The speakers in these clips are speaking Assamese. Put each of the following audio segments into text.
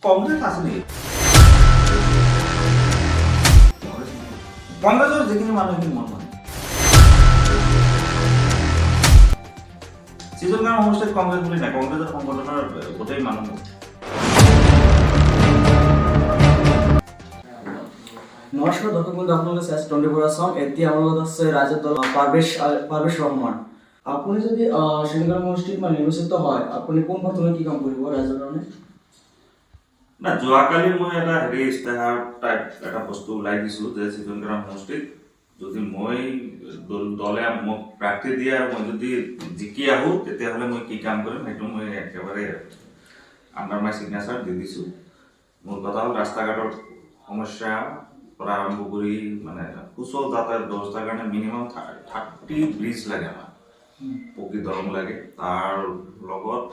কংগ্ৰেস আসেনি কংগ্ৰেসেৰ যিখিনি মানুহ সেইখিনি মন মানে সৃজন গ্ৰাম হোমষ্টেত কংগ্ৰেছ বুলি নাই কংগ্ৰেছৰ সংগঠনৰ গোটেই মানুহ নমস্কার দর্শক বন্ধু, আপনাদের কাছে 24 আসাম এটি আমাদের আছে রাজ্যের দল পারভেশ রহমান। আপনি যদি সিংহগ্রাম মসজিদ মানে নির্বাচিত হয় আপনি কোন বর্তমানে কি কাম করব রাজ্যের কারণে? না যোৱাকালি মই এটা ইস্তাহাৰ টাইপ এটা বস্তু ওলাই দিছোঁ যে সৃজন গ্ৰাম হোমষ্টেত যদি মই দলে মোক প্ৰাৰ্থী দিয়ে আৰু মই যদি জিকি আহোঁ তেতিয়াহ'লে মই কি কাম কৰিম সেইটো মই একেবাৰে আণ্ডাৰ মাই চিগনেচাৰ দি দিছোঁ। মোৰ কথা হ'ল ৰাস্তা ঘাটৰ সমস্যা পৰা আৰম্ভ কৰি মানে সুচল যাতায়াত ব্যৱস্থাৰ কাৰণে মিনিমাম 30 ব্ৰিজ লাগে আমাৰ পকী দলং লাগে তাৰ লগত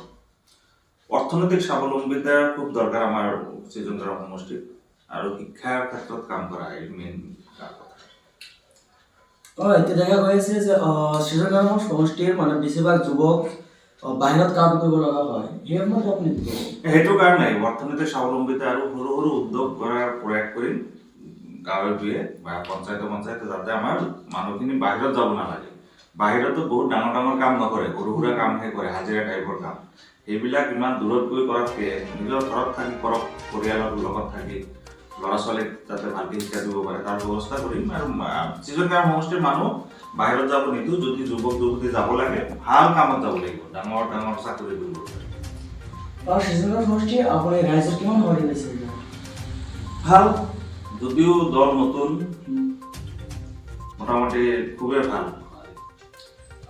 অৰ্থনৈতিক স্বাৱলম্বিতাৰ খুব দৰকাৰ আমাৰ সৃজন গ্ৰাম সমষ্টিত আৰু শিক্ষাৰ ক্ষেত্ৰত কাম কৰা এই মেইন এতিয়া দেখা গৈ আছে যে সিংহগ্ৰাম সমষ্টিৰ মানে বেছিভাগ যুৱক বাহিৰত কাম কৰিব লগা হয়, সেই সময়ত আপুনি কি ক'ব? সেইটো কাৰণে অৰ্থনৈতিক স্বাৱলম্বিতা আৰু সৰু সৰু উদ্যোগ কৰাৰ প্ৰয়াস কৰিম গাঁৱে ভূঞে বা পঞ্চায়তে যাতে আমাৰ মানুহখিনি বাহিৰত যাব নালাগে। বাহিৰতো বহুত ডাঙৰ ডাঙৰ কাম নকৰে, সৰু সুৰা কামহে কৰে, হাজিৰা টাইপৰ কাম। সেইবিলাক ইমান দূৰত গৈ কৰাতকৈ নিজৰ ঘৰত থাকি কৰক, পৰিয়ালৰ লগত থাকি ল'ৰা ছোৱালীক যাতে ভালকৈ শিক্ষা দিব পাৰে তাৰ ব্যৱস্থা কৰিম। আৰু সৃজন গ্ৰাম সমষ্টিৰ মানুহ বাহিৰত যাব নিদিওঁ, যদি যুৱক যুৱতী যাব লাগে ভাল কামত যাব লাগিব, ডাঙৰ ডাঙৰ চাকৰি কৰিব লাগে। সিংহগ্ৰাম সমষ্টি আপুনি ৰাজ্যত কিমান সহায় পাইছে? ভাল, যদিও দল নতুন মোটামুটি খুবেই ভাল।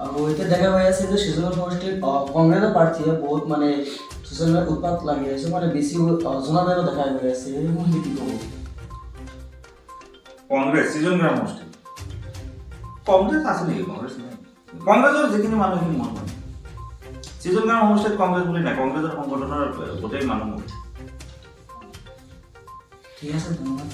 আৰু এতিয়া দেখা গৈ আছে যে সিংহগ্ৰাম সমষ্টিৰ কংগ্ৰেছৰ প্ৰাৰ্থীয়ে বহুত মানে ছ'চিয়েল মিডিয়াত উৎপাত লাগি আছে, মানে বেছি জনপ্ৰিয় দেখা গৈ আছে, সেই মই কি ক'ব? কংগ্ৰেছ সৃজন গ্ৰাম সমষ্টি কংগ্ৰেছ আছে নেকি? কংগ্ৰেছ নাই, কংগ্ৰেছৰ যিখিনি মানুহ সেইখিনি মন মানে সৃজন গ্ৰাম সমষ্টিত কংগ্ৰেছ বুলি নাই কংগ্ৰেছৰ সংগঠনৰ গোটেই মানুহ ঠিক আছে, ধন্যবাদ।